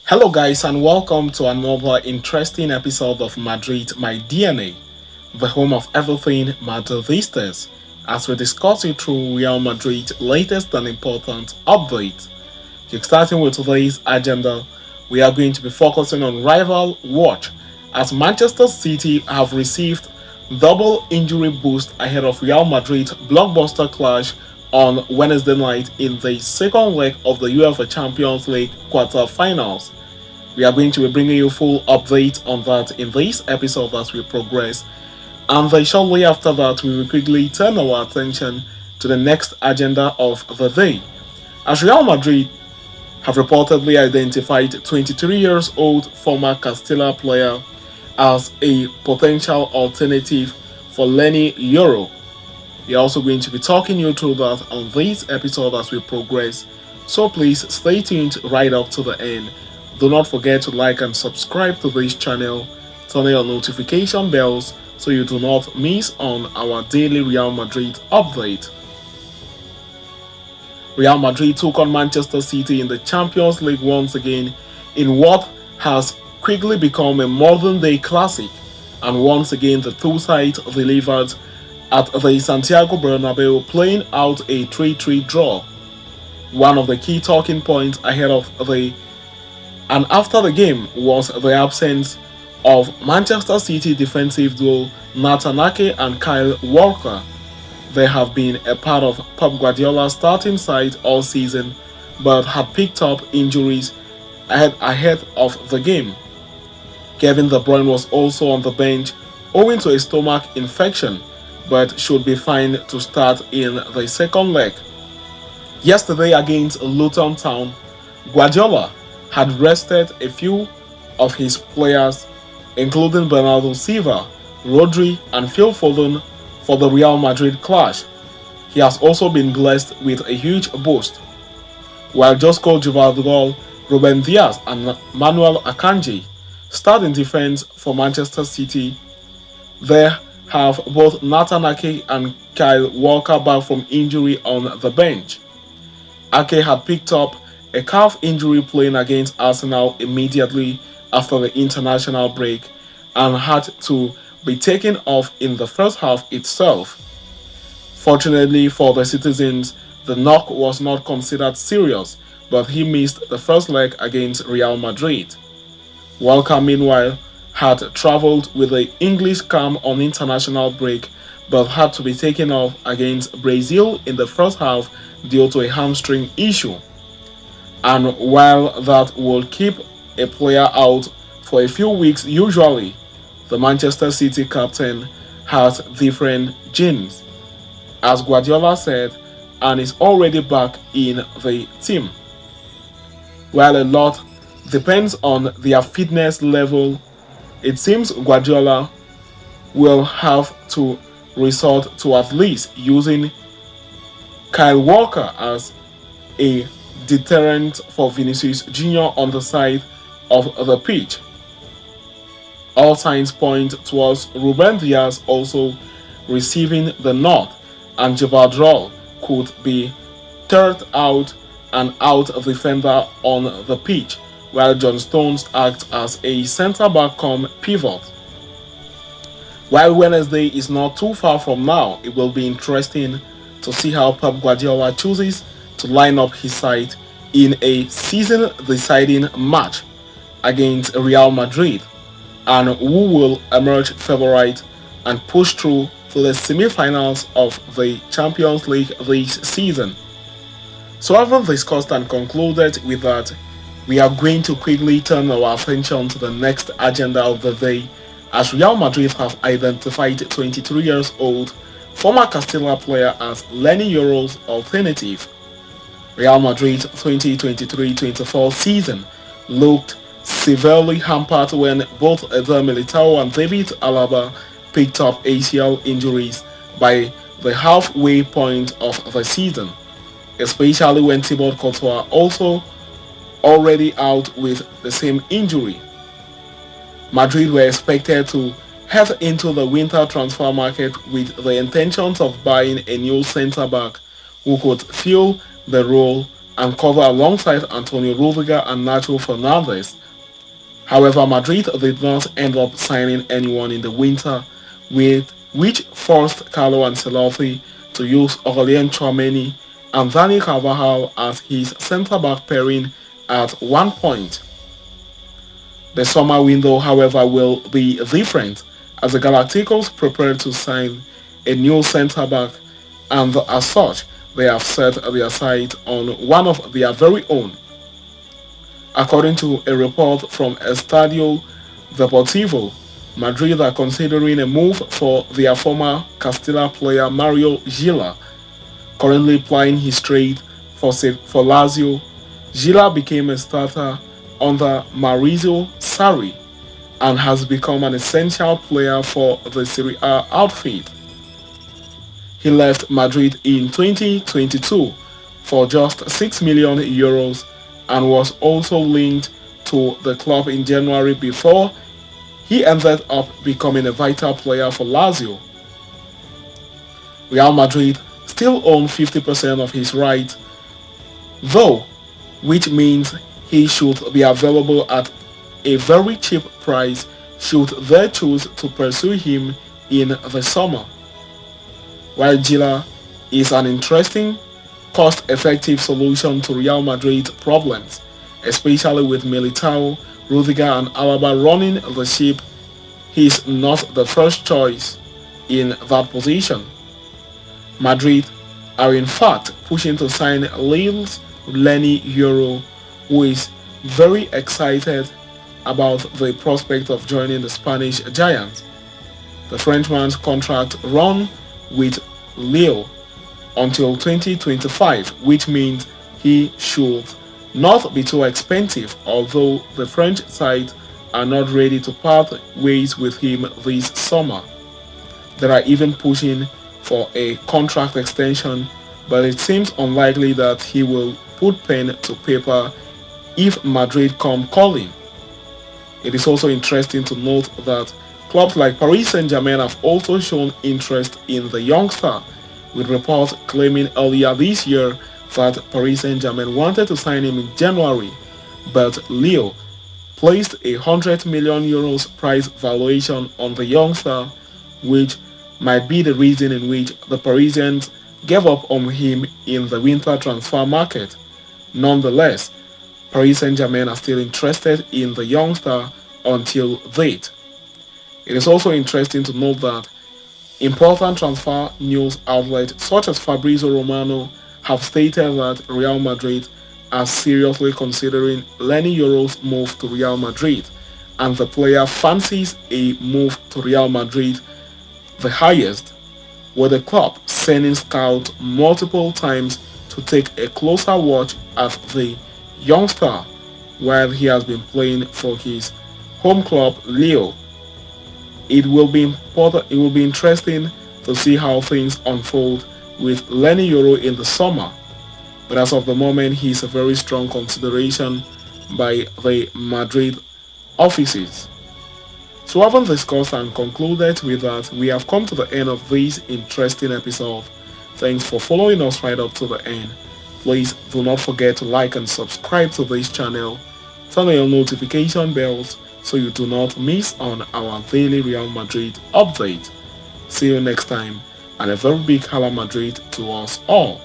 Hello, guys, and welcome to another interesting episode of Madrid, my DNA, the home of everything Madridistas, as we discuss you through Real Madrid's latest and important updates. Starting with today's agenda, we are going to be focusing on rival watch, as Manchester City have received double injury boost ahead of Real Madrid's blockbuster clash on Wednesday night in the second leg of the UEFA Champions League quarter-finals. We are going to be bringing you full updates on that in this episode as we progress. And then shortly after that, we will quickly turn our attention to the next agenda of the day. As Real Madrid have reportedly identified 23 years old former Castilla player as a potential alternative for Leny Yoro'S. We are also going to be talking you through that on this episode as we progress. So please stay tuned right up to the end. Do not forget to like and subscribe to this channel, turn on your notification bells so you do not miss on our daily Real Madrid update. Real Madrid took on Manchester City in the Champions League once again in what has quickly become a modern-day classic, and once again the two sides delivered at the Santiago Bernabeu, playing out a 3-3 draw. One of the key talking points ahead of and after the game was the absence of Manchester City defensive duo Nathan Ake and Kyle Walker. They have been a part of Pep Guardiola's starting side all season, but had picked up injuries ahead of the game. Kevin De Bruyne was also on the bench owing to a stomach infection, but should be fine to start in the second leg. Yesterday against Luton Town, Guardiola had rested a few of his players, including Bernardo Silva, Rodri and Phil Foden, for the Real Madrid clash. He has also been blessed with a huge boost. While Josko Gvardiol, Ruben Dias and Manuel Akanji start in defense for Manchester City, they have both Nathan Ake and Kyle Walker back from injury on the bench. Ake had picked up a calf injury playing against Arsenal immediately after the international break and had to be taken off in the first half itself. Fortunately for the citizens, the knock was not considered serious, but he missed the first leg against Real Madrid. Walker, meanwhile, had travelled with the English camp on international break but had to be taken off against Brazil in the first half due to a hamstring issue. And while that will keep a player out for a few weeks usually, the Manchester City captain has different genes, as Guardiola said, and is already back in the team. While a lot depends on their fitness level, it seems Guardiola will have to resort to at least using Kyle Walker as a deterrent for Vinicius Jr. on the side of the pitch. All signs point towards Ruben Dias also receiving the nod, and Gvardiol could be third out and out defender on the pitch, while John Stones acts as a centre-back come pivot. While Wednesday is not too far from now, it will be interesting to see how Pep Guardiola chooses to line up his side in a season-deciding match against Real Madrid, and who will emerge favourite and push through to the semi-finals of the Champions League this season. So having discussed and concluded with that, we are going to quickly turn our attention to the next agenda of the day, as Real Madrid have identified 23 years old former Castilla player as Leny Yoro'S alternative. Real Madrid's 2023-24 season looked severely hampered when both Eder Militao and David Alaba picked up ACL injuries by the halfway point of the season, especially when Thibaut Courtois also already out with the same injury. Madrid were expected to head into the winter transfer market with the intentions of buying a new centre-back who could fill the role and cover alongside Antonio Rudiger and Nacho Fernandez. However, Madrid did not end up signing anyone in the winter, which forced Carlo Ancelotti to use Aurelien Tchouameni and Dani Carvajal as his centre-back pairing at one point. The summer window, however, will be different as the Galacticos prepare to sign a new centre-back, and as such, they have set their sight on one of their very own. According to a report from Estadio Deportivo, Madrid are considering a move for their former Castilla player Mario Gila, currently plying his trade for Lazio. Gila became a starter under Maurizio Sarri and has become an essential player for the Serie A outfit. He left Madrid in 2022 for just 6 million euros and was also linked to the club in January before he ended up becoming a vital player for Lazio. Real Madrid still own 50% of his rights, though, which means he should be available at a very cheap price should they choose to pursue him in the summer. While Gila is an interesting, cost-effective solution to Real Madrid's problems, especially with Militao, Rudiger and Alaba running the ship, he is not the first choice in that position. Madrid are in fact pushing to sign Lille's Leny Yoro'S, who is very excited about the prospect of joining the Spanish giants. The Frenchman's contract runs with Lille until 2025, which means he should not be too expensive, although the French side are not ready to part ways with him this summer. They are even pushing for a contract extension, but it seems unlikely that he will put pen to paper if Madrid come calling. It is also interesting to note that clubs like Paris Saint-Germain have also shown interest in the youngster, with reports claiming earlier this year that Paris Saint-Germain wanted to sign him in January, but Lille placed a 100 million euros price valuation on the youngster, which might be the reason in which the Parisians gave up on him in the winter transfer market. Nonetheless, Paris Saint-Germain are still interested in the youngster until date. It is also interesting to note that important transfer news outlets such as Fabrizio Romano have stated that Real Madrid are seriously considering Leny Yoro'S move to Real Madrid, and the player fancies a move to Real Madrid the highest, with the club sending scouts multiple times to take a closer watch at the youngster while he has been playing for his home club Lille. It will be interesting to see how things unfold with Leny Yoro'S in the summer, but as of the moment he is a very strong consideration by the Madrid offices. So having discussed and concluded with that, we have come to the end of this interesting episode. Thanks for following us right up to the end. Please do not forget to like and subscribe to this channel. Turn on your notification bells so you do not miss on our daily Real Madrid update. See you next time, and a very big Hala Madrid to us all.